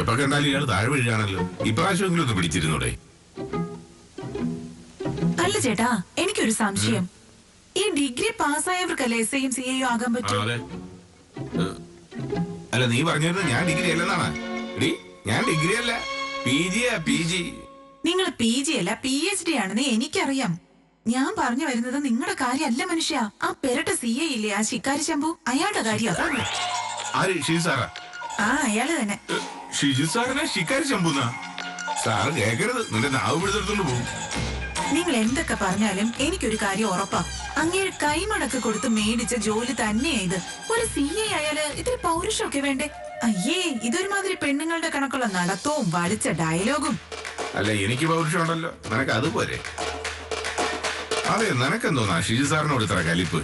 എപ്പോ കണ്ടാലും ഇയാൾ താഴെ വീഴുകയാണല്ലോ. ഇപ്രാവശ്യമെങ്കിലും ഒന്ന് പിടിച്ചിരുന്നൂടെ? അല്ല ചേട്ടാ, എനിക്കൊരു സംശയം. ഈ ഡിഗ്രി പാസ്സായവർക്കല്ലേ SIയും CAയും ആകാൻ പറ്റും? അല്ല, നീ പറഞ്ഞിരുന്നത് ഞാൻ ഡിഗ്രി അല്ലെന്നാണ്. ഞാൻ ഡിഗ്രി അല്ല, PG. നിങ്ങൾ PG അല്ല PhD ആണെന്ന് എനിക്കറിയാം. ഞാൻ പറഞ്ഞു വരുന്നത് നിങ്ങളുടെ കാര്യമല്ല മനുഷ്യ. ആ പെരട്ട CA ഇല്ലേ, ആ ശിക്കാരി ശംഭു, അയാളുടെ കാര്യം. ആ, അയാള് തന്നെ. ഷിജു സാറിനെ ശിക്കാരി ശംഭുന്ന സാറ് കേക്കരുത്, നിന്റെ നാവ് പിടിച്ചെടുത്തോണ്ട് പോകും. നിങ്ങൾ എന്തൊക്കെ പറഞ്ഞാലും എനിക്കൊരു കാര്യം ഉറപ്പാ. അങ്ങേര് കൈമടക്ക് കൊടുത്ത് മേടിച്ച ജോലി തന്നെയാ ഇത്. ഒരു CA ആയാല് ഇതിന് പൗരുഷമൊക്കെ വേണ്ടേ? അയ്യേ, ഇതൊരുമാതിരി പെണ്ണുങ്ങളുടെ കണക്കുള്ള നടത്തവും വടിച്ച ഡയലോഗും. അല്ല, എനിക്ക് പൗരുഷം ഉണ്ടല്ലോ, നിനക്ക് അതുപോലെ. അതെ, നിനക്കെന്തോന്നാ ഷിജു സാറിനോട് ഇത്ര കലിപ്പ്?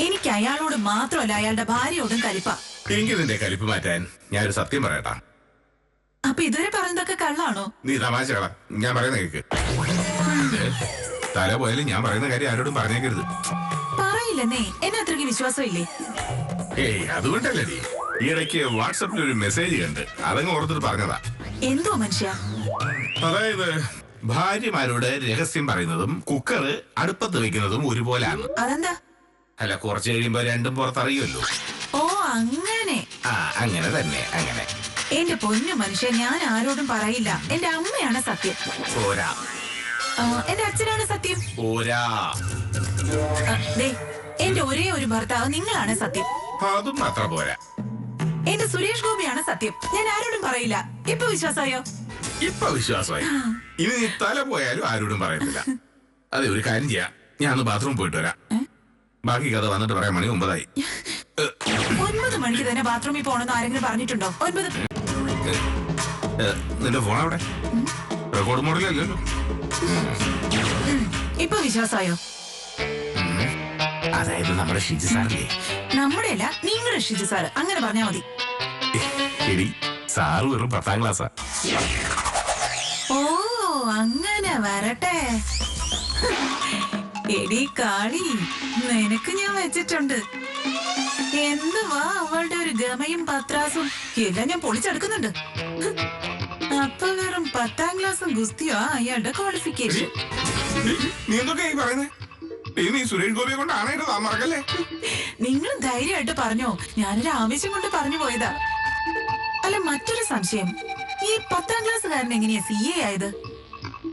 എനിക്ക് അയാളോട് മാത്രമല്ല, അയാളുടെ ഭാര്യയോടും കലിപ്പ. എനിക്ക് നിന്റെ കലിപ്പ് മാറ്റാൻ ഞാനൊരു സത്യം പറയട്ടാ. അപ്പൊ ഇതുവരെ പറഞ്ഞതൊക്കെ കള്ളാണോ? നീ തമാശകളാ, ഞാൻ പറയുന്ന കേക്ക്. തല പോയാലും ഞാൻ പറയുന്ന കാര്യം ആരോടും പറഞ്ഞേക്കരുത്. പറയില്ലെന്നേ, എന്നെ അത്രയ്ക്ക് വിശ്വാസം ഇല്ലേ? ഏയ്, അതുകൊണ്ടല്ലേ നീ ഈ ഇടയ്ക്ക് വാട്സാപ്പിൽ ഒരു മെസ്സേജ് കണ്ട് അതങ്ങ് ഓർത്തിട്ട് പറഞ്ഞതാ. എന്തോ മനുഷ്യ? അതായത് ഭാര്യമാരോട് രഹസ്യം പറയുന്നതും കുക്കർ അടുപ്പത്ത് വെക്കുന്നതും ഒരുപോലെയാണ്. അതെന്താ? അല്ല, കുറച്ച് കഴിയുമ്പോ രണ്ടും പുറത്തറിയുമല്ലോ. ഓ, അങ്ങനെ. ആ, അങ്ങനെ തന്നെ, അങ്ങനെ. എന്റെ പൊന്നു മനുഷ്യ, ഞാൻ ആരോടും പറയില്ല. എന്റെ അമ്മയാണ് സത്യം. പോരാ. എന്റെ അച്ഛനാണ് സത്യം. പോരാ. എന്റെ ഒരേ ഒരു ഭർത്താവ് നിങ്ങളാണ് സത്യം. അതും അത്ര പോരാ. എന്റെ സുരേഷ് ഗോപിയാണ് സത്യം. ഞാൻ ആരോടും പറയില്ല. ഇപ്പൊ വിശ്വാസമായോ? ഇപ്പൊ വിശ്വാസമായി. ഇനി നീ തല പോയാലും ആരോടും പറയത്തില്ല. അതെ, ഒരു കാര്യം ചെയ്യാം, ഞാൻ ഒന്ന് ബാത്റൂം പോയിട്ട് വരാം. ബാക്കി കഥ വന്നിട്ട് പറയാം. മണി 9 ആയി. 9 മണിക്ക് തന്നെ ബാത്റൂമിൽ പോണെന്ന് ആരെങ്കിലും പറഞ്ഞിട്ടുണ്ടോ? 9. നിന്റെ ഫോൺ അവിടെ റെക്കോർഡ് മോഡലല്ലോ. ഇപ്പൊ വിശ്വാസമായോ? അതായത് നമ്മുടെ ഷിജു സാറില്ലേ? നമ്മുടെ അല്ല, നിങ്ങളുടെ ഷിജു സാറ്. അങ്ങനെ പറഞ്ഞാ മതി. എടി, സാറ് വെറും 10ാം ക്ലാസ്സാ. ഓ, അങ്ങനെ വരട്ടെ. എടി കാളി, നിനക്ക് ഞാൻ വെച്ചിട്ടുണ്ട്. എന്തുവാ അവളുടെ ഒരു ഗമയും പത്രാസും എല്ലാം ഞാൻ പൊളിച്ചെടുക്കുന്നുണ്ട്. അപ്പൊ വെറും 10ാം ക്ലാസ്സും ഗുസ്തിയോ അയാളുടെ ക്വാളിഫിക്കേഷൻ. നീ എന്തൊക്കെയാ ഈ പറയുന്നേ? നീ സുരേഷ് ഗോപിയെ കൊണ്ട് ആണായിട്ട് മറക്കല്ലേ? നിങ്ങൾ ധൈര്യമായിട്ട് പറഞ്ഞോ, ഞാനൊരു ആവേശം കൊണ്ട് പറഞ്ഞു പോയതാ. അല്ല, മറ്റൊരു സംശയം, ഈ 10ാം ക്ലാസ്സുകാരൻ എങ്ങനെയാ CA ആയത്?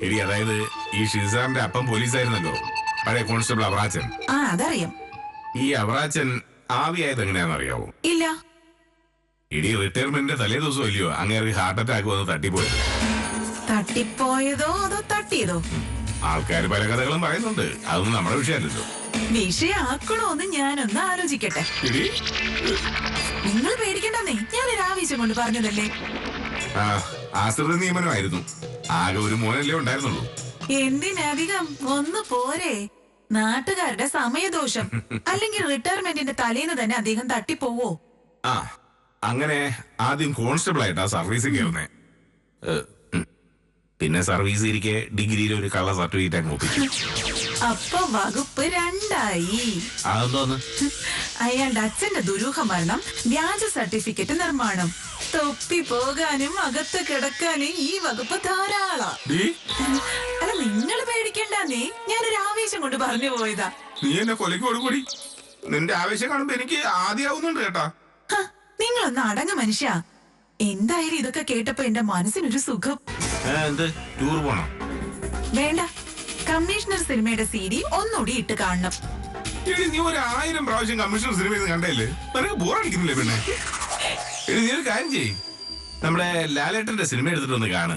എടി, അതായത് ഈ ഷിസാറിന്റെ അപ്പം പോലീസായിരുന്നല്ലോ, പഴയ കോൺസ്റ്റബിൾ അവറാച്ചൻ. ആ, അതറിയാം. ഈ അവറാച്ചൻ ആവിയായത് എങ്ങനെയാണെന്ന് അറിയാവോ? ഇല്ല. ഇടി, റിട്ടയർമെന്റിന്റെ തലേ ദിവസം ഇല്ലയോ അങ്ങേർക്ക് ഹാർട്ട് അറ്റാക്ക് വന്ന് തട്ടിപ്പോയത്. തട്ടിപ്പോയതോ അതോ തട്ടിയതോ? ആൾക്കാർ പല കഥകളും പറയുന്നുണ്ട്, അതൊന്നും നമ്മുടെ വിഷയമല്ലല്ലോ. വിഷയാക്കണോന്ന് ഞാനൊന്ന് ആലോചിക്കട്ടെ. നിങ്ങൾ പേടിക്കണ്ടെന്നേ, ഞാനൊരു ആവേശം കൊണ്ട് പറഞ്ഞതല്ലേ. ആശ്രിത നിയമനമായിരുന്നു, ആകെ ഒരു മോനല്ലേ ഉണ്ടായിരുന്നുള്ളൂ. എന്തിനധികം, ഒന്ന് പോരെ. നാട്ടുകാരുടെ സമയദോഷം. അല്ലെങ്കിൽ റിട്ടയർമെന്റിന്റെ തലേന്ന് തന്നെ അദ്ദേഹം തട്ടിപ്പോവോ? ആ, അങ്ങനെ ആദ്യം കോൺസ്റ്റബിൾ ആയിട്ടാ സർവീസ് കയറുന്നേ. പിന്നെ സർവീസ് ഇരിക്കെ ഡിഗ്രിയിൽ ഒരു കള്ള സർട്ടിഫിക്കറ്റ് അങ്ങ് ഒപ്പിച്ചു. അപ്പൊ വകുപ്പ് 2ആയി. അതെന്തോന്ന്? അയാളുടെ അച്ഛന്റെ ദുരൂഹ മരണം, വ്യാജ സർട്ടിഫിക്കറ്റ് നിർമ്മാണം. തൊപ്പി പോകാനും അകത്ത് കിടക്കാനും ഈ വകുപ്പ് ധാരാളം. അല്ല, നിങ്ങൾ പേടിക്കണ്ടേ, ഞാനൊരു ആവേശം കൊണ്ട് പറഞ്ഞു പോയതാ. നീ എന്നെ കൊലയ്ക്ക് കൂടി. നിന്റെ ആവേശം കാണുമ്പോ എനിക്ക് ആദ്യമാവുന്നുണ്ട് കേട്ടാ. നിങ്ങളൊന്ന് അടങ്ങ മനുഷ്യ. എന്തായാലും ഇതൊക്കെ കേട്ടപ്പോ എന്റെ മനസ്സിനൊരു സുഖം. ടൂർ പോണം? വേണ്ട, കമ്മീഷണർ സിനിമയുടെ CD ഒന്നുകൂടി ഇട്ട് കാണണം. നീ 1000 പ്രാവശ്യം കമ്മീഷണർ സിനിമ കണ്ടല്ലേ, നിനക്ക് ബോറടിക്കുന്നില്ലേ? പിന്നെ നീ ഒരു കാര്യം ചെയ്യ്, നമ്മുടെ ലാലേട്ടന്റെ സിനിമ എടുത്തിട്ടൊന്ന് കാണ്.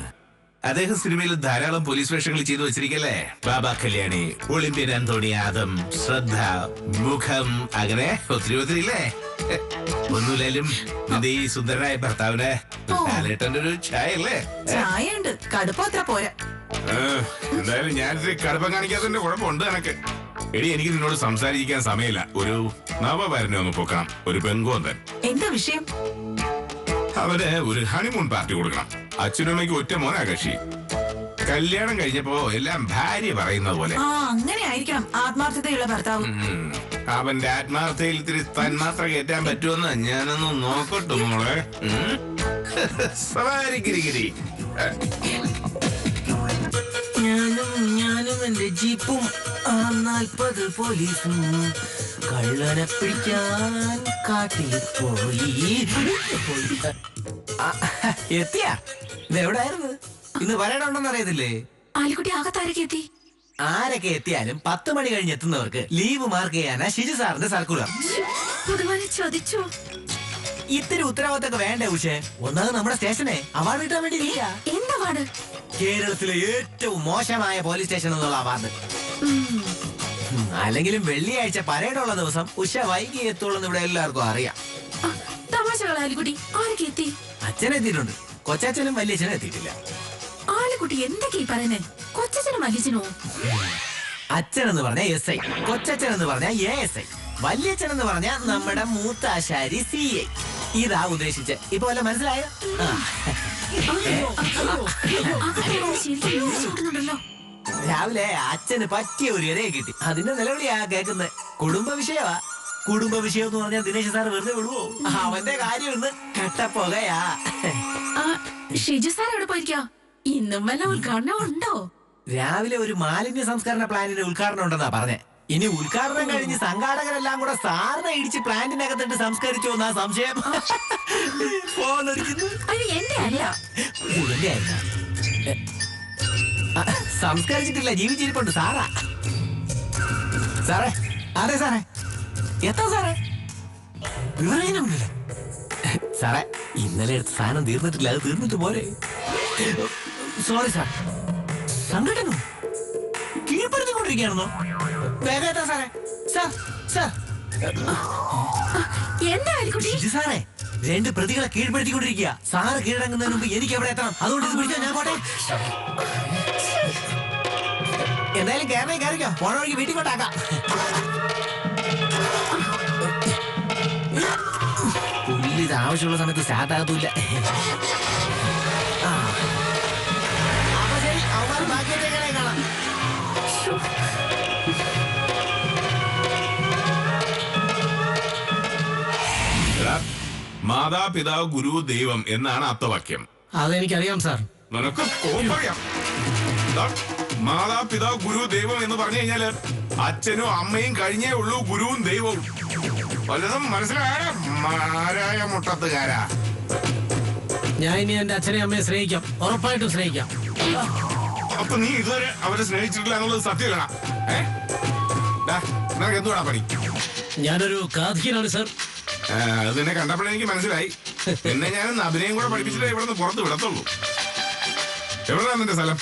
അദ്ദേഹം സിനിമയിൽ ധാരാളം പോലീസ് വേഷങ്ങൾ ചെയ്തു വെച്ചിരിക്കല്ലേ. ബാബ കല്യാണി, ഒളിമ്പ്യൻ ആന്റോണി ആദം, ശ്രദ്ധ, മുഖം, അങ്ങനെ ഒത്തിരി ഇല്ലേ? ഒന്നുമില്ലും നിന്റെ ഈ സുന്ദരനായ ഭർത്താവിന് ലാലേട്ടന്റെ ഒരു ചായ അല്ലേ? ചായ ഉണ്ട്, കടുപ്പത്ര പോരാ. എന്തായാലും ഞാനിത് കടുപ്പം കാണിക്കാത്തതിന്റെ കുഴപ്പമുണ്ട് എനക്ക്. എടി, എനിക്ക് നിന്നോട് സംസാരിക്കാൻ സമയമില്ല. ഒരു നവവരനെ ഒന്ന് പൊക്കണം, ഒരു പെങ്കോന്തൻ. എന്താ വിഷയം? അവന് ഒരു ഹണിമൂൺ പാർട്ടി കൊടുക്കണം. അച്ഛനും അമ്മയ്ക്ക് ഒറ്റ മോനാ കക്ഷി. കല്യാണം കഴിഞ്ഞപ്പോ എല്ലാം ഭാര്യ പറയുന്നത് പോലെ. അങ്ങനെ ആയിരിക്കണം ആത്മാർത്ഥതയുള്ള ഭർത്താവ്. അവന്റെ ആത്മാർത്ഥയിൽ ഇത്തിരി തന്മാത്ര കയറ്റാൻ പറ്റുമെന്ന് ഞാനൊന്ന് നോക്കട്ടെ മോളെ. സവാരിക്കിരിക്കിരി. ഞാനും എന്റെ ജീപ്പും 40 പോലീസും കള്ളനെ പിടിക്കാൻ കാട്ടിൽ പോയി. എത്തിയാ ഇതെവിടായിരുന്നു? ഇന്ന് വരേണ്ടുണ്ടെന്ന് അറിയത്തില്ലേ? ആലിക്കുട്ടി ആകത്താരൊക്കെ എത്തി. ആരൊക്കെ എത്തിയാലും 10 മണി കഴിഞ്ഞ് എത്തുന്നവർക്ക് ലീവ് മാർക്ക് ചെയ്യാനാ ഷിജു സാറിന്റെ സർക്കുലർ. ചതിച്ചോ? ഇത്തിരി ഉത്തരവാദിത്തമൊക്കെ വേണ്ടേ ഉഷേ? ഒന്നാമത് നമ്മുടെ സ്റ്റേഷനെ അവാർഡ് കിട്ടാൻ വേണ്ടി എന്താ അവാർഡ്? കേരളത്തിലെ ഏറ്റവും മോശമായ പോലീസ് സ്റ്റേഷൻ എന്നുള്ള അവാർഡ്. അല്ലെങ്കിലും വെള്ളിയാഴ്ച പരേഡുള്ള ദിവസം ഉഷ വൈകി എത്തുള്ളൂ ഇവിടെ എല്ലാവർക്കും അറിയാം. തമാശകളാ ആലിക്കുട്ടി. ആരൊക്കെ എത്തി? അച്ഛനെത്തിയിട്ടുണ്ട്. കൊച്ചച്ഛനും വലിയച്ഛനും എത്തിയിട്ടില്ല. ആലിക്കുട്ടി എന്തൊക്കെയാ പറയുന്നേ? കൊച്ചച്ഛനും വലിയച്ഛനോ? അച്ഛൻ എന്ന് പറഞ്ഞ SI, കൊച്ചച്ഛൻ എന്ന് പറഞ്ഞ ASI, വലിയച്ഛൻ എന്ന് പറഞ്ഞ നമ്മുടെ മൂത്താശാരി CA. ഇതാ ഉദ്ദേശിച്ച്. ഇപ്പൊ വല്ല മനസ്സിലായോ? രാവിലെ അച്ഛന് പറ്റിയ ഒരു ഇരയെ കിട്ടി. അതിന്റെ നിലവിളിയാ കേൾക്കുന്നത്. കുടുംബ വിഷയമാ. കുടുംബ വിഷയം എന്ന് പറഞ്ഞാൽ ദിനേശ് സാർ വെറുതെ വിടുവോ? അവന്റെ കാര്യം ഇന്ന് കെട്ടപ്പോകയാ. ഷിജു സാർ എവിടെ പോയിരിക്കാ? ഇന്നും വല്ല ഉദ്ഘാടനം ഉണ്ടോ? രാവിലെ ഒരു മാലിന്യ സംസ്കരണ പ്ലാന്റിന്റെ ഉദ്ഘാടനം ഉണ്ടെന്നാ പറഞ്ഞേ. ഇനി ഉദ്ഘാടനം കഴിഞ്ഞ് സംഘാടകരെല്ലാം കൂടെ സാറിനെ ഇടിച്ച് പ്ലാന്റിനകത്തിട്ട് സംസ്കരിച്ചു എന്നാ സംശയം. സംസ്കരിച്ചിട്ടില്ല, ജീവിച്ചിരിപ്പുണ്ട്. സാറേ. അതെ സാറേ. എത്താ സാറേ? വിവരമില്ല സാറേ. ഇന്നലെ എടുത്ത സാധനം തീർന്നിട്ടില്ല. അത് തീർന്നിട്ട് പോലെ. Sorry sir. സംഘടന കീഴ്പ്പെടുത്തിക്കൊണ്ടിരിക്കുകയാണെന്നോ? വേഗം എത്താ സാറേ. സാറേ, 2 പ്രതികളെ കീഴ്പ്പെടുത്തിക്കൊണ്ടിരിക്കുക. സാറ് കീഴടങ്ങുന്നതിന് മുമ്പ് എനിക്ക് എവിടെ എത്തണം. അതുകൊണ്ട് ഇത് പിടിച്ചോ, ഞാൻ പോട്ടെ. എന്തായാലും കയറിക്കോ. പോണ വഴിക്ക് വീട്ടിൽ കൊണ്ടാക്കാം. പുല്ലിത് ആവശ്യമുള്ള സമയത്ത് സ്റ്റാർട്ട് ആകത്തൂല്ല. അപ്പൊ ശരി, അവന്മാർ ബാക്കിയൊക്കെ കാണാം. മാതാപിതാവ് ഗുരു ദൈവം എന്നാണ് അർത്ഥവാക്യം. അതെനിക്കറിയാം സാർ. നിനക്ക് കോപ്പറിയാം. മാതാപിതാവ് ഗുരു ദൈവം എന്ന് പറഞ്ഞു കഴിഞ്ഞാല് അച്ഛനും അമ്മയും കഴിഞ്ഞേ ഉള്ളൂ ഗുരുവും ദൈവവും. വല്ലതും മനസ്സിലായ മുട്ടത്തുകാരാ. ഞാൻ ഇനി എന്റെ അച്ഛനെ അമ്മയെ സ്നേഹിക്കാം. ഉറപ്പായിട്ടും സ്നേഹിക്കാം. അപ്പൊ നീ ഇതുവരെ അവരെ സ്നേഹിച്ചിട്ടില്ല എന്നുള്ളത് സത്യമല്ല. നിനക്ക് എന്തുവാ പണി? ഞാനൊരു കാഥികനാണ് സാർ. അത് നിന്നെ കണ്ടപ്പോഴെനിക്ക് മനസ്സിലായി. എന്നെ ഞാൻ അഭിനയം കൂടെ പഠിപ്പിച്ചിട്ടേ ഇവിടെ നിന്ന് പുറത്ത് വിടത്തുള്ളൂ. എവിടെയാണ് നിന്റെ സ്ഥലം?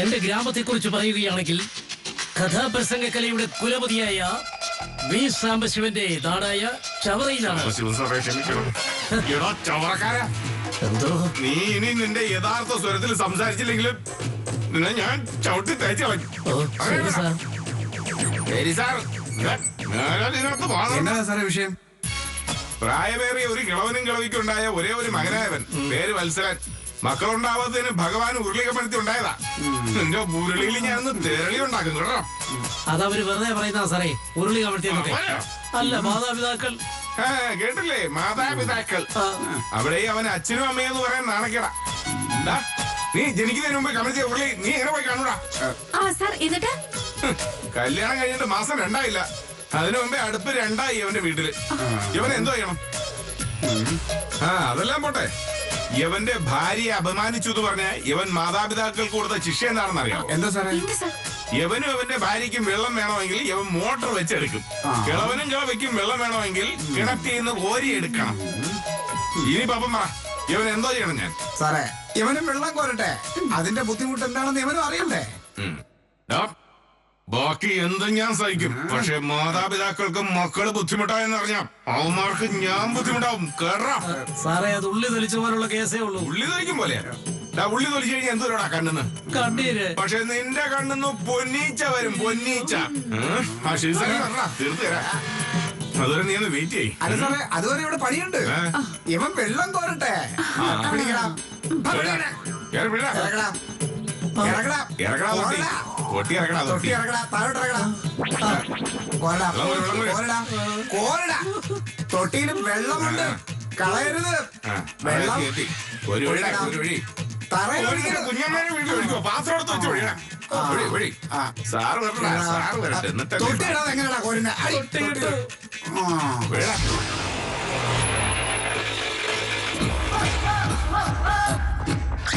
എന്റെ ഗ്രാമത്തെ കുറിച്ച് പറയുകയാണെങ്കിൽ കഥാപ്രസംഗകലയുടെ കുലപതിയായ വി സാംബശിവന്റെ നാടായ ചവറയിലാണ്. എന്തോ നീ ഇനി നിന്റെ യഥാർത്ഥ സ്വരത്തിൽ സംസാരിച്ചില്ലെങ്കിലും നിന്നെ ഞാൻ ചവിട്ടി തേച്ച് കളഞ്ഞു. വിഷയം പ്രായമേറിയ ഒരു കിളവനും കിളവിക്കുണ്ടായ ഒരേ ഒരു മകനായവൻ. പേര് വത്സരൻ. മക്കളുണ്ടാവാത്തതിന് ഭഗവാൻ ഉരുളികപ്പെടുത്തി ഉണ്ടായതാ. നിന്റെ ഉരുളിയിൽ ഞാനൊന്ന് തേരളി ഉണ്ടാക്കും കേട്ടോ. അതവര് വെറുതെ പറയുന്ന സാറേ. ഉരുളി കമഴ്ത്തിയൊക്കെ അല്ല, മാതാപിതാക്കൾ. കേട്ടില്ലേ? മാതാപിതാക്കൾ. അവിടെ അവൻ അച്ഛനും അമ്മയെന്ന് പറയാൻ നാണക്കേടാ. നീ ജനിക്കുന്നതിന് മുമ്പ് കമഴ്ത്തിയ ഉരുളി നീ എങ്ങനെ പോയി കാണൂടാ? കല്യാണം കഴിഞ്ഞിട്ട് മാസം 2 ആയില്ല. അതിനു മുമ്പേ അടുപ്പ് 2 ആയി അവന്റെ വീട്ടില്. ഇവൻ എന്തോ ചെയ്യണം? അതെല്ലാം പോട്ടെ. ഇവന്റെ ഭാര്യയെ അപമാനിച്ചു എന്ന് പറഞ്ഞ ഇവൻ മാതാപിതാക്കൾക്ക് കൊടുത്ത ശിക്ഷ എന്താണെന്ന് അറിയാം? എന്താ സാറേ? യവനും അവന്റെ ഭാര്യയ്ക്കും വെള്ളം വേണമെങ്കിൽ ഇവൻ മോട്ടർ വെച്ചെടുക്കും. കിളവനും കിളവയ്ക്കും വെള്ളം വേണമെങ്കിൽ കിണറ്റിൽ നിന്ന് കോരി എടുക്കണം. ഇനി പാപ്പം പറ, ഇവൻ എന്തോ ചെയ്യണം? ഞാൻ സാറേ, ഇവനും വെള്ളം കോരട്ടെ. അതിന്റെ ബുദ്ധിമുട്ട് എന്താണെന്ന് ഇവനും അറിയണ്ടേ? ബാക്കി എന്തും ഞാൻ സഹിക്കും. പക്ഷെ മാതാപിതാക്കൾക്ക് മക്കള് ബുദ്ധിമുട്ടായെന്ന് അറിഞ്ഞാൽ അവന്മാർക്ക് ഞാൻ ബുദ്ധിമുട്ടാവും. കേറാ സാറേ, അത് ഉള്ളി തൊലിച്ചു പോലുള്ള കേസേ ഉള്ളൂ. ഉള്ളി തൊലിക്കും പോലെ ഉള്ളി തൊലിച്ചു കഴിഞ്ഞാൽ എന്തോരാടാ കണ്ണെന്ന്? കണ്ണീര്. പക്ഷെ നിന്റെ കണ്ണെന്ന് പൊന്നീച്ച വരും. പൊന്നീച്ച. തീർത്ത് തരാം. അതുവരെ നീ ഒന്ന് വെയിറ്റ് ചെയ്യ്. അല്ല സാറേ അതുവരെ ഇവിടെ പണിയുണ്ട്. ഇവൻ വെള്ളം കോരട്ടെ. പിടിക്കണം. കേറി പിടിടാ. ഇറങ്ങടാ. ഇറങ്ങടാ. ഇറങ്ങടാ തൊട്ടി. തൊട്ടി ഇറങ്ങടാ തൊട്ടി തൊട്ടി. ഇറങ്ങടാ. താഴോട്ട് ഇറങ്ങടാ. കോരടാ. കോരടാ. കോരടാ. തൊട്ടിയിൽ വെള്ളമുണ്ട്, കളയരുത്. വെള്ളം കേട്ടി. ഒരു വഴി ഒരു വഴി. തറയിൽ ഒഴിക്കരുത്. കുഞ്ഞമ്മേനെ വീട്ടിൽ ഒഴിക്കോ? പാത്രം എടുത്ത് വെച്ച് ഒഴിയണം. ഒഴി ഒഴി. സാറ് വരട്ടെ, സാറ് വരട്ടെ. എന്നിട്ട് തൊട്ടി ഇടാതെ എങ്ങനെയാ കോരുന്നെ? അടി. വീഴാ.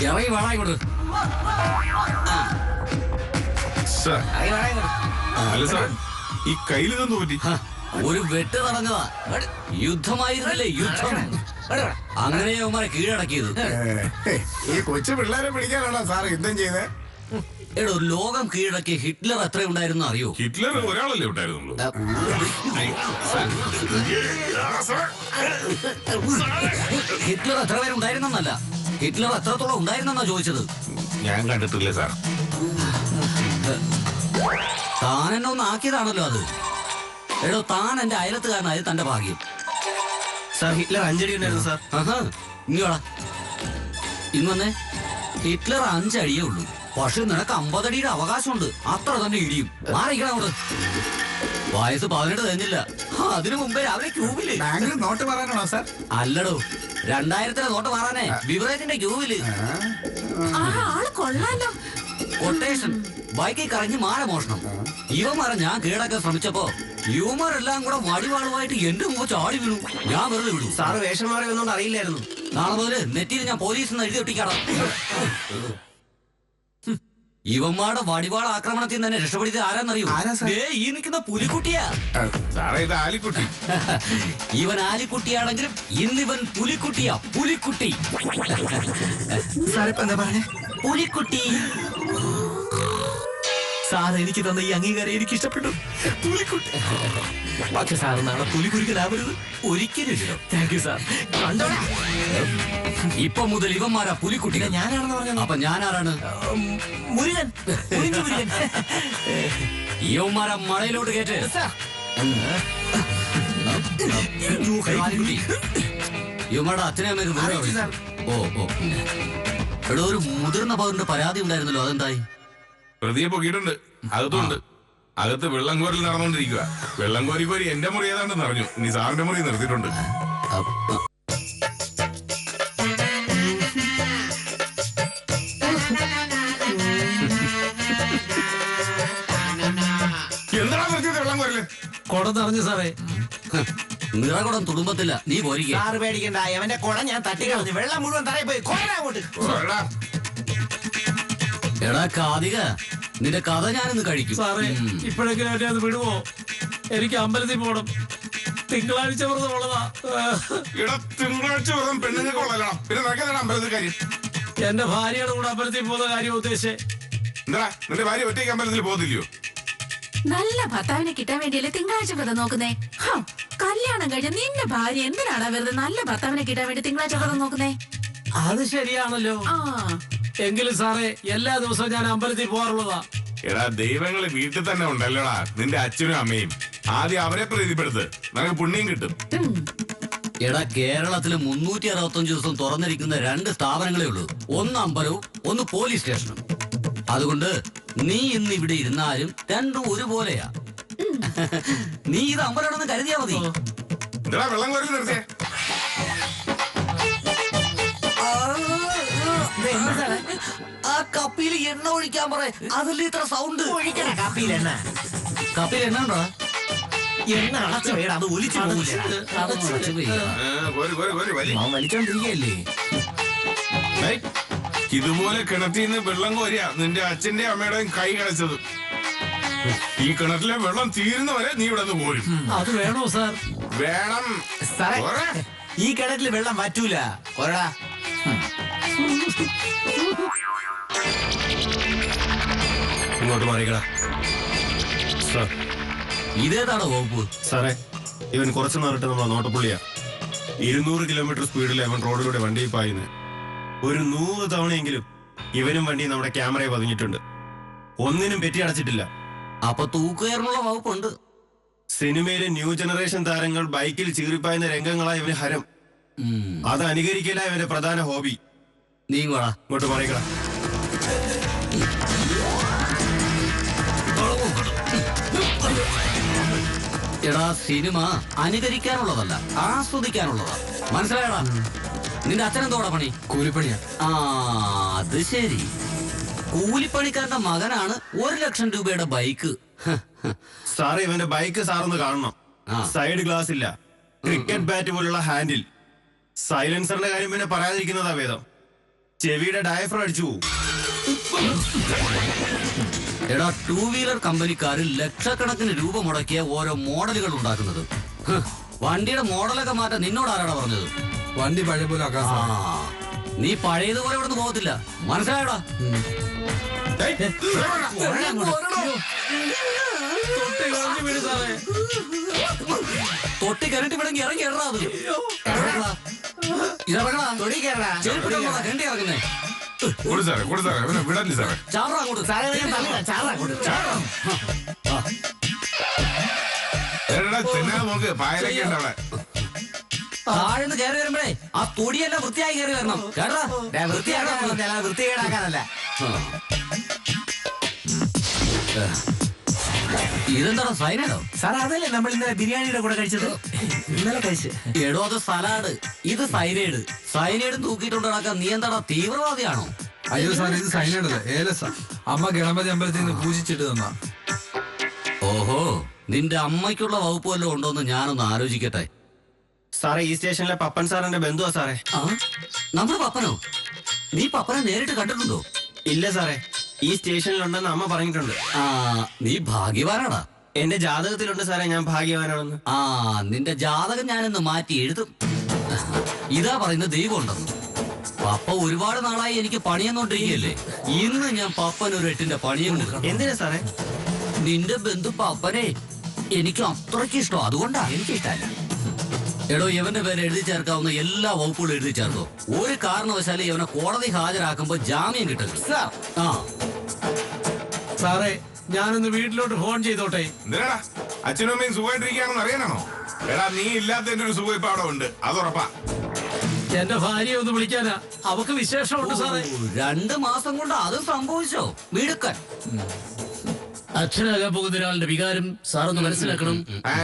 ഇറങ്ങി വേണം ഇങ്ങോട്ട്. സാർ, ഇറങ്ങി വേണം ഇങ്ങോട്ട്. അല്ല സാർ, ഈ കയ്യിൽ നിന്ന് പറ്റി. ഒരു വെട്ട് നടന്നതാ. യുദ്ധമായിരുന്നില്ലേ യുദ്ധം. അങ്ങനെ അവന്മാരെ കീഴടക്കിയത്. ഈ കൊച്ചു പിള്ളേരെ പിടിക്കാനാണോ സാർ യുദ്ധം ചെയ്തേ? എടോ, ലോകം കീഴടക്കിയ ഹിറ്റ്ലർ എത്ര ഉണ്ടായിരുന്നു അറിയോ? ഹിറ്റ്ലർ ഒരാളല്ലേ ഉണ്ടായിരുന്നുള്ളൂ. ഹിറ്റ്ലർ എത്ര പേരുണ്ടായിരുന്നല്ല, ഹിറ്റ്ലർ എത്രത്തോളം ഉണ്ടായിരുന്നെന്നാ ചോദിച്ചത്. ഞാൻ കണ്ടിട്ടില്ലേ സാർ. താൻ എന്നെ ഒന്ന് ആക്കിയതാണല്ലോ അത്. എടോ, താൻ എന്റെ അയലത്തുകാരനായത് തന്റെ ഭാഗ്യം. സാർ ഹിറ്റ്ലർ 5 അടി ഉണ്ടായിരുന്നു സാർ. ഇങ്ങോടാ, ഇന്ന് വന്നേ. ഹിറ്റ്ലർ 5 അടിയേ ഉള്ളൂ, പക്ഷെ നിനക്ക് 50 അടിയുടെ അവകാശമുണ്ട്. അത്ര തന്നെ ഇടിയും. മാറിക്കണം അവിടെ. വയസ്സ് 18 തന്നില്ല. അതിനു മുമ്പേ രാവിലെ ക്യൂബില്. ബാങ്കിൽ നോട്ട് പറയാനാണോ സാർ? അല്ലടോ, 2000 നോട്ട് മാറാനേ ബിവറേജിന്റെ ക്യൂബില്. ആള് കൊള്ളാലോ. കൊട്ടേഷൻ, ബൈക്കിൽ കറങ്ങി മാനമോഷണം. ഇവന്മാരെ ഞാൻ കീഴടക്കാൻ ശ്രമിച്ചപ്പോ യുവമാരെല്ലാം കൂടെ വടിവാളുമായിട്ട് എന്റെ മുമ്പ് ചാടി വീണു. ഞാൻ വെറുതെ വിടൂ. സാറ് വേഷം മാറി വന്നോണ്ട് അറിയില്ലായിരുന്നു. നാളെ മുതല് നെറ്റിയിൽ ഞാൻ പോലീസ് എഴുതി ഒട്ടിക്കാടാം. ഇവന്മാരുടെ വടിവാൾ ആക്രമണത്തിൽ നിന്ന് തന്നെ രക്ഷപ്പെടുത്തിയത് ആരാന്നറിയോ? ഈ നിൽക്കുന്ന പുലിക്കുട്ടിയാ. സാറേ, ഇത് ആലിക്കുട്ടി. ഇവൻ ആലിക്കുട്ടിയാണെങ്കിലും ഇന്നിവൻ പുലിക്കുട്ടിയാ. പുലിക്കുട്ടി. സാറിപ്പോ എന്താ പറഞ്ഞേ? പുലിക്കുട്ടി. സാർ എനിക്ക് തന്ന ഈ അംഗീകാരം എനിക്ക് ഇഷ്ടപ്പെട്ടു. പുലിക്കുട്ടി. പക്ഷെ സാറ് നാളെ പുലിക്കുരിക്കലാവരുത്. ഒരിക്കലും. Thank you sir. കണ്ടോടാ, ഇപ്പൊ മുതൽ ഇവന്മാരാ പുലിക്കുട്ടി. ഞാനാണെന്ന് പറഞ്ഞത്. അപ്പൊ ഞാനാരാണ്? മുരുകൻ. മുരിഞ്ഞു മുരുകൻ. ഇവന്മാരാ മഴയിലോട്ട് കേട്ട്. ഇവന്മാരുടെ അച്ഛനെ അമ്മയൊക്കെ വിവരം അറിയിച്ചു. ഓ. എടോ, ഒരു മുതിർന്ന പൗരന്റെ പരാതി ഉണ്ടായിരുന്നല്ലോ, അതെന്തായി? പ്രതിയെ പൊക്കിയിട്ടുണ്ട്. അകത്തുണ്ട്. അകത്ത് വെള്ളം കോരൽ നടന്നുകൊണ്ടിരിക്കുക. വെള്ളം കോരി എന്റെ മുറി ഏതാണ്ടെന്ന് അറിഞ്ഞു. ഇനി സാറിന്റെ മുറി നിർത്തിയിട്ടുണ്ട്. എന്താ നിർത്തിയത് വെള്ളം കോരല്? കുടം നിറഞ്ഞു സാറേ. നിറകുടം തുടുമ്പത്തില്ല, നീ പോരിക. സാറ് പേടിക്കണ്ട, അവന്റെ കുടം ഞാൻ തട്ടിക്കളഞ്ഞു. വെള്ളം മുഴുവൻ തറയിൽ പോയി. അങ്ങോട്ട്. കോരടാ. എടാ കാതിക, നിന്റെ കഥ ഞാനിന്ന് കഴിക്കും. സാറേ, ഇപ്പോഴെങ്കിലും എന്നെ അത് വിടുവോ? എനിക്ക് അമ്പലത്തിൽ പോണം. തിങ്കളാഴ്ച വ്രതം ഉള്ളതാ. ഇവിടെ തിങ്കളാഴ്ച വെറും പെണ്ണുങ്ങൾക്ക് കൊള്ളലാണ്. പിന്നെ നടക്കുന്നതാണ് അമ്പലത്തിൽ കാര്യം. എന്റെ ഭാര്യയുടെ കൂടെ അമ്പലത്തിൽ പോകുന്ന കാര്യം ഉദ്ദേശിച്ചേ. എന്താ നിന്റെ ഭാര്യ ഒറ്റയ്ക്ക് അമ്പലത്തിൽ പോകത്തില്ലയോ? നല്ല ഭർത്താവിനെ കിട്ടാൻ വേണ്ടിയല്ലേ തിങ്കളാഴ്ച വ്രതം നോക്കുന്നേ? കല്യാണം കഴിഞ്ഞ നിന്റെ ഭാര്യ എന്തിനാണ് വെറുതെ നല്ല ഭർത്താവിനെ കിട്ടാൻ വേണ്ടി തിങ്കളാഴ്ച വ്രതം നോക്കുന്നേ? അത് ശരിയാണല്ലോ. എങ്കിലും സാറേ, എല്ലാ ദിവസവും ഞാൻ അമ്പലത്തിൽ പോകാറുള്ളതാ. എടാ, ദൈവങ്ങള് വീട്ടിൽ തന്നെ ഉണ്ടല്ലോടാ. നിന്റെ അച്ഛനും അമ്മയും. ആദ്യം അവരെ പ്രീതിപ്പെടുത്ത്. നിനക്ക് പുണ്യം കിട്ടും. എടാ, കേരളത്തില് 365 ദിവസം തുറന്നിരിക്കുന്ന 2 സ്ഥാപനങ്ങളേ ഉള്ളൂ. ഒന്ന് അമ്പലവും ഒന്ന് പോലീസ് സ്റ്റേഷനും. അതുകൊണ്ട് നീ ഇന്ന് ഇവിടെ ഇരുന്നാലും രണ്ടും ഒരുപോലെയാ. നീ ഇത് അമ്പലമാണെന്ന് കരുതിയാ മതി. എന്താ വെള്ളം കോരൽ നിർത്തിയേ? ആ കപ്പിയിൽ എണ്ണ ഒഴിക്കാൻ പറ. അതല്ലേ ഇത്ര സൗണ്ട്. ഒഴിക്കണ കപ്പിയിൽ എണ്ണ. കപ്പിയിൽ എണ്ണ ഉണ്ടോ? എണ്ണ അടച്ചു വേണം, അത് ഒലിച്ചു പോകില്ല. വലിച്ചോണ്ടിരിക്കല്ലേ. ഇതുപോലെ കിണറ്റിൽ നിന്ന് വെള്ളം കോരിയാ നിന്റെ അച്ഛന്റെ അമ്മയുടെയും കൈ കിടച്ചത്. ഈ കിണറ്റിലെ വെള്ളം തീരുന്നവരെ നീ ഇവിടെ നിന്ന് പോരും. അത് വേണോ സാർ? വേണം. സാറേ, കോരെ. ഈ കിണറ്റിൽ വെള്ളം പറ്റൂല. കൊറടാ. ഇങ്ങോട്ട് മാറിക്കടാ. സാർ, ഇതേതാണോ വകുപ്പ്? സാറേ, ഇവൻ കുറച്ചു നേരിട്ട് നമ്മളെ നോട്ടപ്പുള്ളിയാ. 200 കിലോമീറ്റർ സ്പീഡിൽ അവൻ റോഡിലൂടെ വണ്ടിയിൽ പായുന്നത്. ഒരു 100 തവണയെങ്കിലും ഇവനും വണ്ടി നമ്മുടെ ക്യാമറയെ പതിഞ്ഞിട്ടുണ്ട്. ഒന്നിനും പെറ്റി അടച്ചിട്ടില്ല. അപ്പൊ തൂക്കുകയറിനുള്ള വകുപ്പുണ്ട്. സിനിമയിലെ ന്യൂ ജനറേഷൻ താരങ്ങൾ ബൈക്കിൽ ചീറിപ്പായുന്ന രംഗങ്ങളായി ഇവന് ഹരം. അത് അനുകരിക്കല ഇവന്റെ പ്രധാന ഹോബി. നീ വാടാ, ഇങ്ങോട്ട് പറയണം. എടാ, സിനിമ അനുകരിക്കാനുള്ളതല്ല, ആസ്വദിക്കാനുള്ളതാ. മനസ്സിലായടാ? നിന്റെ അച്ഛനെന്തോടാ പണി? കൂലിപ്പണിയാ. ആ, അത് ശരി. കൂലിപ്പണിക്കാരന്റെ മകനാണ് 1,00,000 രൂപയുടെ ബൈക്ക്. സാറേ, ഇവന്റെ ബൈക്ക് സാറൊന്ന് കാണണം. സൈഡ് ഗ്ലാസ് ഇല്ല, ക്രിക്കറ്റ് ബാറ്റ് പോലുള്ള ഹാൻഡിൽ, സൈലൻസറിന്റെ കാര്യം പിന്നെ പറയാതിരിക്കുന്നതാ വേദം. ചെവിയുടെ ഡയഫ്രം അടിച്ചു പോവും. എടാ, 2 വീലർ കമ്പനിക്കാരിൽ ലക്ഷക്കണക്കിന് രൂപ മുടക്കിയ ഓരോ മോഡലുകൾ ഉണ്ടാക്കുന്നത്. വണ്ടിയുടെ മോഡലൊക്കെ മാറ്റാൻ നിന്നോട് ആരാടാ പറഞ്ഞത്? വണ്ടി പഴയ പോലെ ആക്കാം. നീ പഴയതുപോലെ ഇവിടെ നിന്ന് പോകത്തില്ല, മനസ്സിലായടാ? തൊട്ടി കരട്ടി വിടെങ്കിൽ ഇറങ്ങി ഇറങ്ങാ. കണ്ടി ഇറങ്ങുന്നേ. ചാറാ അങ്ങോട്ട്. താഴ്ന്ന് കയറി വരുമ്പോഴേ ആ തൊടിയെല്ലാം വൃത്തിയായി കയറി വരണം. വൃത്തികേടാക്കാനല്ല. ഇതെന്താണോ സൈനഡോ? സാറേ, അതല്ലേ നമ്മൾ ഇന്നലെ ബിരിയാണിയുടെ കൂടെ കഴിച്ചത്? ഇന്നലെ കഴിച്ച്. എടോ, അത് സലാഡ്, ഇത് സൈനൈഡ്. സൈനൈഡ് തൂക്കിയിട്ടുണ്ട് നടക്കാൻ നീ എന്താടാ തീവ്രവാദിയാണോ? അയ്യോ സാർ, ഇത് സൈനഡല്ല, ഏലസ. അമ്മ ഗണപതി അമ്പലത്തിൽ നിന്ന് പൂജിച്ചിട്ട് തന്നാ. ഓഹോ, നിന്റെ അമ്മയ്ക്കുള്ള വകുപ്പ് വല്ലതും ഉണ്ടോന്ന് ഞാനൊന്ന് ആലോചിക്കട്ടെ. സാറേ, ഈ സ്റ്റേഷനിലെ പപ്പൻ സാറിന്റെ ബന്ധുവാ സാറേ. ആ, നമ്മുടെ പപ്പനോ? നീ പപ്പനെ നേരിട്ട് കണ്ടിട്ടുണ്ടോ? ഇല്ല സാറേ, ഈ സ്റ്റേഷനിലുണ്ടെന്ന് അമ്മ പറഞ്ഞിട്ടുണ്ട്. ആ, നീ ഭാഗ്യവാനാടാ. എന്റെ ജാതകത്തിലുണ്ട് സാറേ ഞാൻ ഭാഗ്യവാനാണെന്ന്. ആ, നിന്റെ ജാതകം ഞാനിന്ന് മാറ്റി എഴുതും. ഇതാ പറയുന്ന ദൈവം ഉണ്ടെന്ന്. പപ്പ ഒരുപാട് നാളായി എനിക്ക് പണിയെന്നോണ്ടിരിക്കുകയല്ലേ. ഇന്ന് ഞാൻ പപ്പനൊരു 8ന്റെ പണിയും കൊടുക്കണം. എന്തിനാ സാറേ? നിന്റെ ബന്ധു പപ്പനെ എനിക്ക് അത്രയ്ക്ക് ഇഷ്ടം, അതുകൊണ്ടാ. എനിക്കിഷ്ടല്ല. എടോ, ഇവന്റെ പേര് എഴുതി ചേർക്കാവുന്ന എല്ലാ വകുപ്പുകളും എഴുതി ചേർത്തോ. ഒരു കാരണവശാലും ഇവനെ കോടതി ഹാജരാക്കുമ്പോ ജാമ്യം കിട്ടും. ആ സാറേ, ഞാനൊന്ന് വീട്ടിലോട്ട് ഫോൺ ചെയ്തോട്ടെ. എന്തിനാടാ? അച്ഛനും അമ്മയും സുഖമായിട്ടിരിക്കുകയാണെന്ന് അറിയാനാണോ? എടാ, നീ ഇല്ലാത്തതിന്റെ ഒരു സുഖം ഇപ്പൊ അവിടെ ഉണ്ട്, അതുറപ്പാ. എന്റെ ഭാര്യയെ ഒന്ന് വിളിക്കാനാ, അവക്ക് വിശേഷമുണ്ട് സാറേ. 2 മാസം കൊണ്ട് അത് സംഭവിച്ചോ? വീടുക്കാൻ അച്ഛനാകാൻ പോകുന്ന ഒരാളുടെ വികാരം സാറൊന്ന് മനസ്സിലാക്കണം.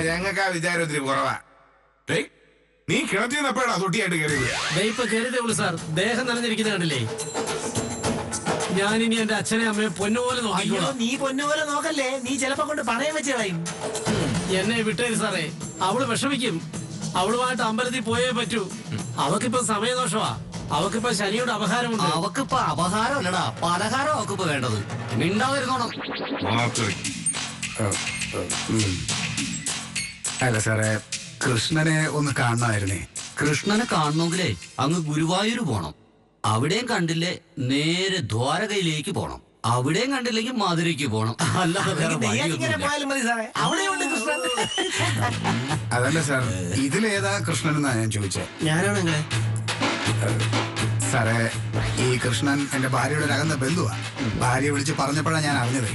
ഞങ്ങൾക്ക് ആ വിചാരം ഒത്തിരി കുറവാ. നീ കിണറ്റിന്ന് എപ്പോഴാ തൊട്ടിയായിട്ട് കയറിയത്? ഇപ്പൊ കരുതേ ഉള്ളു സാർ, ദേഹം നനഞ്ഞിരിക്കുന്ന കണ്ടില്ലേ. ഞാനിനി എന്റെ അച്ഛനെ അമ്മയെ പൊന്നുപോലെ നോക്കിക്കോളാം. നീ പൊന്നുപോലെ നോക്കല്ലേ, നീ ചിലപ്പോ കൊണ്ട് പണയം വെച്ച് കളയും. എന്നെ വിട്ടേര് സാറേ, അവള് വിഷമിക്കും. അവളുമായിട്ട് അമ്പലത്തിൽ പോയേ പറ്റൂ. അവക്കിപ്പോ സമയദോഷമാ. അവക്കിപ്പോ ശനിയുടെ അപഹാരമുണ്ട്. അവക്കിപ്പോ അപഹാരമല്ലടാ, പലഹാരം അവക്കിപ്പോ വേണ്ടത്. മിണ്ടാതിരുന്നോണം. അല്ല സാറേ, കൃഷ്ണനെ ഒന്ന് കാണണമായിരുന്നേ. കൃഷ്ണനെ കാണണമെങ്കിലേ അങ്ങ് ഗുരുവായൂര് പോണം. അവിടെയും കണ്ടില്ലേ നേരെ ദ്വാരകയിലേക്ക് പോണം. അവിടെയും കണ്ടില്ലെങ്കിൽ മധുരയ്ക്ക് പോണം. അല്ലാതെ വേറെ വഴിയൊന്നുമില്ല. അതല്ല സാർ, ഇതിലേതാ കൃഷ്ണൻ എന്നാ ഞാൻ ചോദിച്ചത്. ഞാനാണെങ്കിലേ സാറേ, ഈ കൃഷ്ണൻ എന്റെ ഭാര്യയുടെ അകന്ന ബന്ധുവാ. ഭാര്യ വിളിച്ച് പറഞ്ഞപ്പോഴാണ് ഞാൻ അറിഞ്ഞതേ.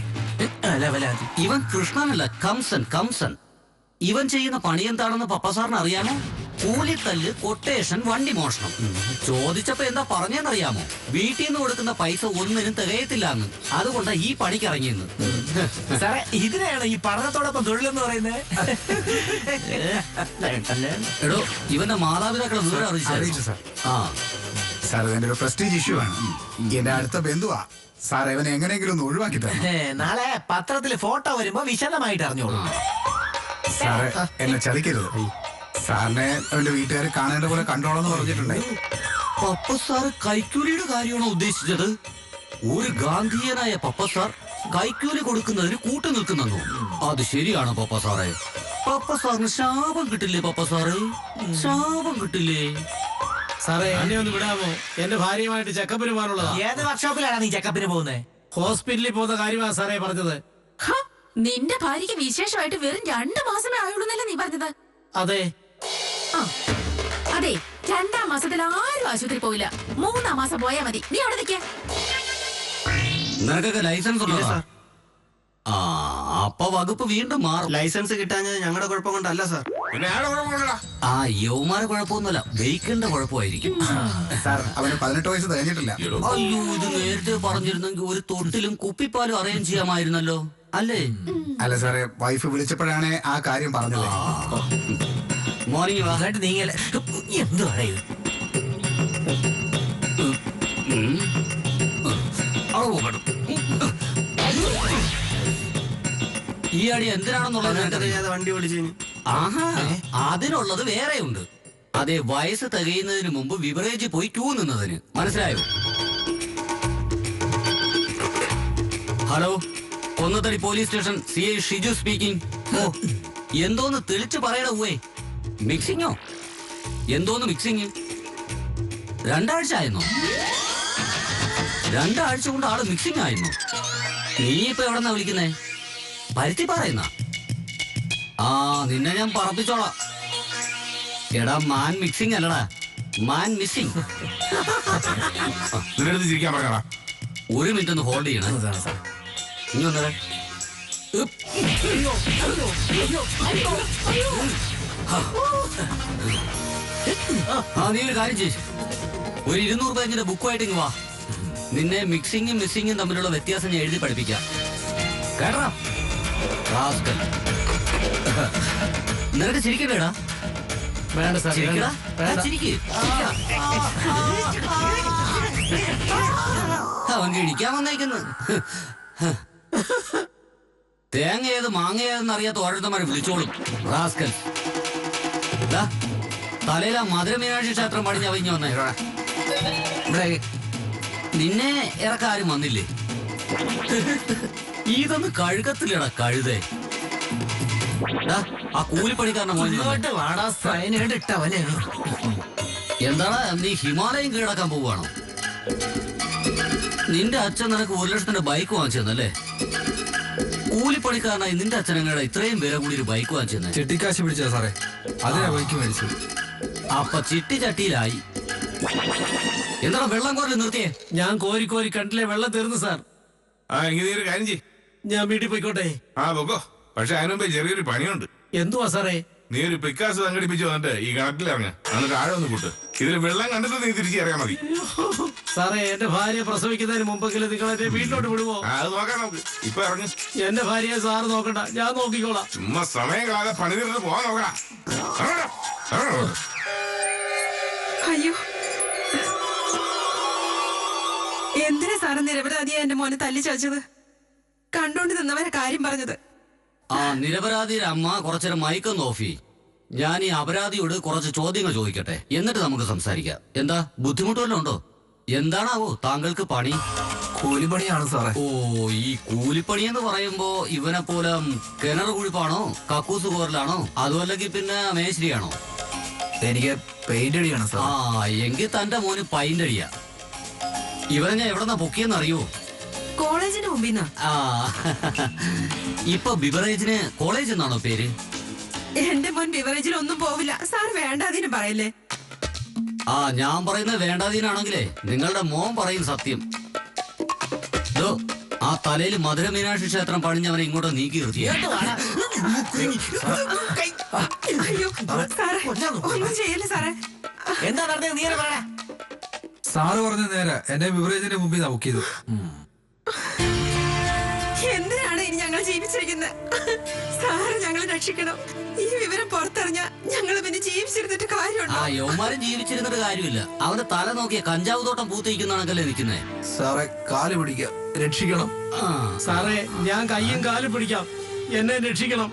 ഇവൻ കൃഷ്ണനല്ല, കംസൻ. കംസൻ ഇവൻ ചെയ്യുന്ന പണി എന്താണെന്ന് പപ്പ സാറിന് അറിയാമോ? കൂലിത്തല്ല്, കൊട്ടേഷൻ, വണ്ടി മോഷണം. ചോദിച്ചപ്പോ എന്താ പറഞ്ഞെന്നറിയാമോ? വീട്ടിൽ നിന്ന് കൊടുക്കുന്ന പൈസ ഒന്നിനും തികയത്തില്ലാന്ന്. അതുകൊണ്ടാ ഈ പണിക്ക് ഇറങ്ങിയെന്ന്. സാറേ, ഇതിനെയാണ് ഈ പഠനത്തോടൊപ്പം തൊഴിലെന്ന് പറയുന്നത്. എടോ, ഇവന്റെ മാതാപിതാക്കളെ വിവരം അറിയിച്ചു സാർ. ആ സാർ, ഇതെന്റെ ഒരു പ്രസ്റ്റീജ് ഇഷ്യൂ ആണ്. എന്റെ അടുത്ത ബന്ധുവാ. സാർ, ഇവനെ എങ്ങനെയെങ്കിലും ഒന്ന് ഒഴിവാക്കി തരണം. നാളെ പത്രത്തില് ഫോട്ടോ വരുമ്പോ വിശദമായിട്ട് അറിഞ്ഞോളൂ. സാറേ, എന്നെ ചതിക്കരുത്. സാറിനെ അവന്റെ വീട്ടുകാർ കാണേണ്ട പോലെ കണ്ടോളെന്ന് പറഞ്ഞിട്ടുണ്ടായി. പപ്പ സാറ് കൈക്കൂലിയുടെ കാര്യമാണോ ഉദ്ദേശിച്ചത്? ഒരു ഗാന്ധിയനായ പപ്പ സാർ കൈക്കൂലി കൊടുക്കുന്നതിന് കൂട്ടു നിൽക്കുന്നു. അത് ശരിയാണോ പപ്പ സാറേ? പപ്പ സാറിന് ശാപം കിട്ടില്ലേ? പപ്പ സാറേ, ശാപം കിട്ടില്ലേ? സാറേ, എന്നെ ഒന്ന് വിടാമോ? എന്റെ ഭാര്യയുമായിട്ട് ചെക്കപ്പിന് പോകാനുള്ളതാ. ഏത് വർക്ക്ഷോപ്പിലാണ് നീ ചെക്കപ്പിന് പോകുന്നത്? ഹോസ്പിറ്റലിൽ പോകുന്ന കാര്യമാണ് സാറേ പറഞ്ഞത്. നിന്റെ ഭാര്യക്ക് വിശേഷമായിട്ട് വെറും 2 മാസമേ ആയുള്ളൂന്നല്ലേ നീ പറഞ്ഞത്? അതെ. അതെ, 2ാം മാസത്തിൽ ആരും ആശുപത്രി പോയില്ല. 3ാം മാസം പോയാ മതി. നീ അവിടെ നിൽക്കേ. നിനക്കൊക്കെ ലൈസൻസ് ഉണ്ടോ? ആ, അപ്പൊ വകുപ്പ് വീണ്ടും മാറും. ലൈസൻസ് കിട്ടാഞ്ഞത് ഞങ്ങളുടെ കുഴപ്പം കൊണ്ടല്ല സാർ. പിന്നെ ആരുടെ കുഴപ്പമില്ലടാ. ആ യൗമാരെ കുഴപ്പമൊന്നുമല്ല, വെഹിക്കിളിന്റെ കുഴപ്പമായിരിക്കും. സാർ അവന് 18 വയസ്സ് തികഞ്ഞിട്ടില്ല. അയ്യോ, ഇത് നേരത്തെ പറഞ്ഞിരുന്നെങ്കിൽ ഒരു തൊട്ടിലും കുപ്പിപ്പാലും അറേഞ്ച് ചെയ്യാമായിരുന്നല്ലോ, അല്ലേ? അല്ല സാറേ, വൈഫ് വിളിച്ചപ്പോഴാണ് ആ കാര്യം പറഞ്ഞത്. മോർണിംഗ് വാ. എന്നിട്ട് നീങ്ങല എന്തുവാണ് ഇത്? ഈ അടി എന്തിനാണെന്നുള്ളത് അറിയാതെ വണ്ടി ഓടിച്ചതിന്. ആഹാ, അതിനുള്ളത് വേറെയുണ്ട്. അതെ, വയസ്സ് തികയുന്നതിന് മുമ്പ് ബിവറേജ് പോയി ക്യൂ നിന്നതിന്. മനസ്സിലായോ? Hello, Konnathady police station, CI Shiju speaking. ഓ, എന്തോന്ന് തെളിച്ച് പറയണ പോവേ. മിക്സിങ്ങോ? എന്തോന്ന് മിക്സിങ്? 2 ആഴ്ച ആയിരുന്നോ? 2 ആഴ്ച കൊണ്ട് ആള് മിക്സിങ് ആയിരുന്നു. നീ ഇപ്പൊ എവിടെന്നാ വിളിക്കുന്നേ? പരുത്തി പറയുന്ന? ആ, നിന്നെ ഞാൻ പറപ്പിച്ചോളാം. എടാ, മാൻ മിക്സിങ് അല്ലടാ, മാൻ മിസ്സിങ്. നിന്നെടുത്ത് ചിരിക്കാൻ പറഞ്ഞാ. 1 മിനിറ്റ് ഒന്ന് ഹോൾഡ് ചെയ്യണം. ഇനി ഒന്നേ. നീ ഒരു കാര്യം ചെയ്തു, ഒരു 200 പേജിന്റെ ബുക്കുമായിട്ട് ഇങ്ങ് വാ. നിന്നെ മിക്സിങ്ങും മിസ്സിങ്ങും തമ്മിലുള്ള വ്യത്യാസം ഞാൻ എഴുതി പഠിപ്പിക്കാം, കേട്ടോ? നിനക്ക് ചിരിക്കണ്ടേടാ? വേണ്ട സാർ, ചിരിക്കടാ, വേണ്ട. ചിരിക്ക്. അവൻ കിണിക്കാൻ വന്നേക്കുന്നു. തേങ്ങ ഏത് മാങ്ങ ഏതെന്ന് അറിയാത്ത ഓരോരുത്തന്മാരെ വിളിച്ചോളും. റാസ്കൽ. തലയിലാ മധുര മീനാക്ഷി ക്ഷേത്രം പടിഞ്ഞ വഞ്ഞു വന്നേ. ഇവിടെ നിന്നെ ഇറക്കാരും വന്നില്ലേ? ഇതൊന്ന് കഴുകത്തില്ലടാ, കഴുതേ. ആ കൂലിപ്പണിക്കാരനെ മോനെ വാടാ സൈനയുടെ ഇട്ടവന്. എന്താടാ, നീ ഹിമാലയം കീഴടക്കാൻ പോവുകയാണോ? നിന്റെ അച്ഛൻ നിനക്ക് 1 ലക്ഷത്തിന്റെ ബൈക്ക് വാങ്ങിച്ചെന്നല്ലേ? കൂലിപ്പണിക്കാരനായി നിന്റെ അച്ഛനങ്ങടെ ഇത്രയും വില കൂടി ഒരു ബൈക്ക് വാങ്ങിച്ചെന്നെ? ചെട്ടിക്കാശ് പിടിച്ചാ സാറേ, അതിനാ ബൈക്ക് മേടിച്ചു. അപ്പൊ ചിട്ടി ചട്ടിയിലായി. എന്താ വെള്ളം കോരി നിർത്തിയേ? ഞാൻ കോരി കോരി കണ്ടില്ലേ, വെള്ളം തീർന്നു സാർ. ആ, എങ്കിൽ നീ ഒരു കാര്യം ചെയ്യ്. ഞാൻ വീട്ടിൽ പോയിക്കോട്ടെ? ആ, പൊക്കോ. പക്ഷെ അതിനു മുമ്പേ ചെറിയൊരു പണിയുണ്ട്. എന്തുവാ സാറേ? നീ ഒരു പിക്കാസ് സംഘടിപ്പിച്ച് വന്നിട്ട് ഈ കിണറ്റിലിറങ്ങ, എന്നിട്ട് ആഴം ഒന്ന് കൂട്ട്. ഇതിൽ വെള്ളം കണ്ടിട്ട് നീ തിരിച്ചറിയാൻ മതി. സാറേ, എന്റെ ഭാര്യ പ്രസവിക്കുന്നതിന് മുമ്പെങ്കിലും നിങ്ങൾ എന്റെ വീട്ടിലോട്ട് വിടുവോ? അത് നോക്കാം നമുക്ക്. ഇപ്പൊ ഇറങ്ങി. എന്റെ ഭാര്യയെ സാറ് നോക്കണ്ട, ഞാൻ നോക്കിക്കോളാം. ചുമ്മാ സമയം കളാതെ പണി തീർന്ന് പോകാൻ നോക്കടാ. അയ്യോ, എന്തിനാ സാറ് നിരപരാധിയാ എന്റെ മോനെ തല്ലി ചതച്ചത്? കണ്ടോണ്ട് നിന്നവരെ കാര്യം പറഞ്ഞത്. ആ, നിരപരാധിയുടെ അമ്മ കുറച്ചേരം മയക്കൊന്ന് ഓഫ് ചെയ്യ്. ഞാൻ ഈ അപരാധിയോട് കുറച്ച് ചോദ്യങ്ങൾ ചോദിക്കട്ടെ, എന്നിട്ട് നമുക്ക് സംസാരിക്കാം. എന്താ, ബുദ്ധിമുട്ട് വല്ലതും ഉണ്ടോ? എന്താണാവോ താങ്കൾക്ക് പണി? കൂലിപ്പണിയാണ് സാറേ. ഓ, ഈ കൂലിപ്പണി എന്ന് പറയുമ്പോ ഇവനെ പോലെ കിണർ കുഴിപ്പാണോ, കക്കൂസ് കോരലാണോ, അതുമല്ലെങ്കിൽ പിന്നെ മേശരിയാണോ? എനിക്ക് പെയിന്റ് അടിയാണ് ആ, സാർ. എങ്കിൽ തന്റെ മോന് പൈന്റ് അടിയാ. ഇവനെ ഞാൻ എവിടെന്നാ പൊക്കിയെന്നറിയോ? കോളേജിന് മുമ്പിന്നാ. ആ, ഇപ്പൊ ബിവറേജിന് കോളേജ് എന്നാണോ പേര്? എന്റെ മോൻ ബിവറേജിൽ ഒന്നും പോവില്ല സാർ, വേണ്ടാതിന് പറയല്ലേ. ആ, ഞാൻ പറയുന്നത് വേണ്ടാതീനാണെങ്കിലേ നിങ്ങളുടെ മോൻ പറയും സത്യം. ആ തലയിൽ മധുര മീനാക്ഷി ക്ഷേത്രം പണിഞ്ഞവനെ ഇങ്ങോട്ട് നീക്കി നിർത്തിയ. അയ്യോ സാറേ, ഒന്നും ചെയ്യല്ലേ സാറേ. എന്താ നടന്നത്? നീ പറയണേ. സാറ് പറഞ്ഞ നേരെ എന്നെ ബിവറേജിന്റെ മുമ്പിൽ നോക്കിയത്. എന്തിനാണ് ഇനി ഞങ്ങൾ ജീവിച്ചിരിക്കുന്നത്? സാറ് ഞങ്ങളെ രക്ഷിക്കണം. ഈ വിവരം പുറത്തറിഞ്ഞ ഞങ്ങൾ പിന്നെ ജീവിച്ചിരുന്നിട്ട് ആ, കാര്യമുണ്ടോ? യൗമാരൻ ജീവിച്ചിരുന്നിട്ട് കാര്യമില്ല. അവന്റെ തല നോക്കിയ കഞ്ചാവ് തോട്ടം പൂത്തിരിക്കുന്നതാണല്ലേ നിൽക്കുന്നേ. സാറേ, കാല് പിടിക്കാം, രക്ഷിക്കണം. സാറേ, ഞാൻ കയ്യും കാലും പിടിക്കാം, എന്നെ രക്ഷിക്കണം.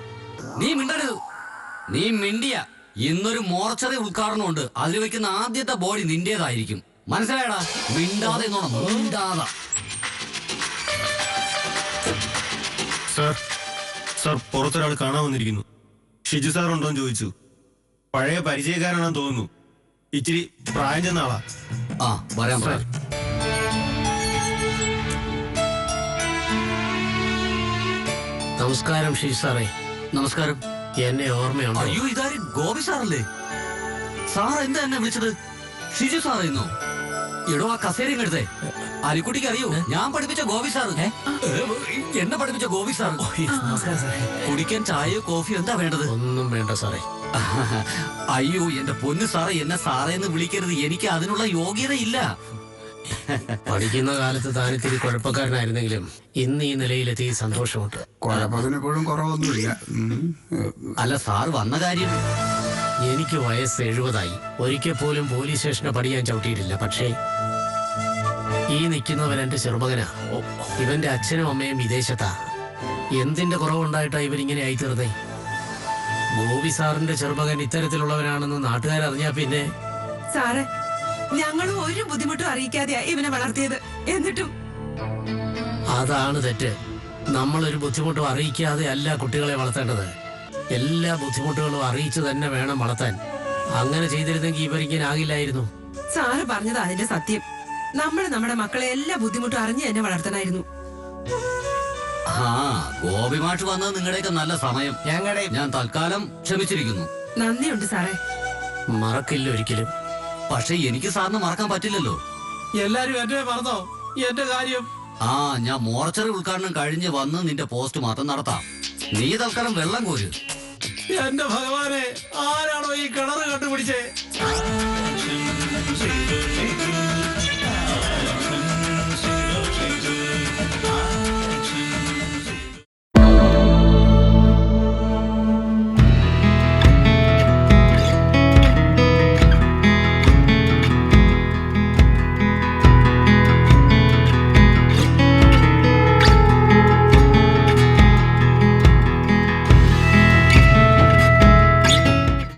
നീ മിണ്ടരുത്. നീ മിണ്ടിയ ഇന്നൊരു മോർച്ചറി ഉദ്ഘാടനമുണ്ട്. അതിൽ വെക്കുന്ന ആദ്യത്തെ ബോഡി നിന്റേതായിരിക്കും. മനസ്സിലായടാ? മിണ്ടാതെ മിണ്ടാതെ. സാർ, പുറത്തൊരാൾ കാണാൻ വന്നിരിക്കുന്നു. ഷിജു സാർ ഉണ്ടോന്ന് ചോദിച്ചു. പഴയ പരിചയക്കാരാണെന്ന് തോന്നുന്നു. ഇച്ചിരി പ്രായം ചെന്ന ആളാ. ആ, വരാൻ പറയാം. നമസ്കാരം ഷിജു സാറേ. നമസ്കാരം. എന്നെ ഓർമ്മയുണ്ടോ? അയ്യോ, ഇതാരും ഗോപി സാറല്ലേ? സാർ എന്താ എന്നെ വിളിച്ചത്? ഷിജു സാറേന്നോ? എടോ ആ കസേരയും എടുത്തേ. അലിക്കുട്ടിക്ക് അറിയോ ഞാൻ പഠിപ്പിച്ച ഗോപി സാറ് എന്നെ പഠിപ്പിച്ച ഗോപി സാർ. നമസ്കാരം സാറേ. കുടിക്കാൻ ചായയോ കോഫിയോ എന്താ വേണ്ടത്? ഒന്നും വേണ്ട സാറേ. അയ്യോ എന്റെ പൊന്നു സാറേ, എന്നെ സാറേന്ന് വിളിക്കരുത്, എനിക്ക് അതിനുള്ള യോഗ്യതയില്ല. പഠിക്കുന്ന കാലത്ത് താനിത്തിരി കുഴപ്പക്കാരനായിരുന്നെങ്കിലും ഇന്ന് ഈ നിലയിലെത്തി സന്തോഷമുണ്ട്. കുഴപ്പത്തിനിപ്പോഴും കുറവൊന്നുമില്ല. അല്ല സാർ വന്ന കാര്യം? എനിക്ക് വയസ്സ് 70 ഒരിക്കൽ പോലും പോലീസ് സ്റ്റേഷനെ പടിയാൻ ചവിട്ടിയിട്ടില്ല. പക്ഷേ ഈ നിൽക്കുന്നവൻ എന്റെ ചെറുമകനാ. ഇവന്റെ അച്ഛനും അമ്മയും വിദേശത്താ. എന്തിന്റെ കുറവുണ്ടായിട്ടാ ഇവരിങ്ങനെ ആയിത്തീർന്നേ? ഗോപി സാറിന്റെ ചെറുമകൻ ഇത്തരത്തിലുള്ളവനാണെന്ന് നാട്ടുകാരറിഞ്ഞാ പിന്നെ സാറേ, ഞങ്ങളും ഒരു ബുദ്ധിമുട്ടും അറിയിക്കാതെയാ ഇവനെ വളർത്തിയത്. എന്നിട്ടും അതാണ് തെറ്റ്. നമ്മളൊരു ബുദ്ധിമുട്ടും അറിയിക്കാതെ അല്ല കുട്ടികളെ വളർത്തേണ്ടത്. എല്ലാ ബുദ്ധിമുട്ടുകളും അറിയിച്ചു തന്നെ വേണം വളർത്താൻ. അങ്ങനെ ചെയ്തിരുന്നെങ്കിൽ ഇവരിങ്ങനെ ആകില്ലായിരുന്നു. സാറ് പറഞ്ഞത് അതിന്റെ സത്യം. നമ്മൾ നമ്മുടെ മക്കളെ എല്ലാ ബുദ്ധിമുട്ടും അറിഞ്ഞ് തന്നെ വളർത്തണമായിരുന്നു. ആ ഗോപി മാഷ് വന്നത് നിങ്ങളുടെയൊക്കെ നല്ല സമയം. ഞാൻ തൽക്കാലം ക്ഷമിച്ചിരിക്കുന്നു. നന്ദിയുണ്ട് സാറേ. മറക്കില്ല ഒരിക്കലും. പക്ഷെ എനിക്ക് സാറിന് മറക്കാൻ പറ്റില്ലല്ലോ. എല്ലാരും എന്നെ മറന്നോ എന്റെ കാര്യം? ആ ഞാൻ മോർച്ചറി ഉദ്ഘാടനം കഴിഞ്ഞ് വന്ന് നിന്റെ പോസ്റ്റ് മാറ്റം നടത്താം. നീ തൽക്കാലം വെള്ളം കോര്. എന്റെ ഭഗവാനെ, ആരാണോ ഈ കിണറ് കണ്ടുപിടിച്ചേ?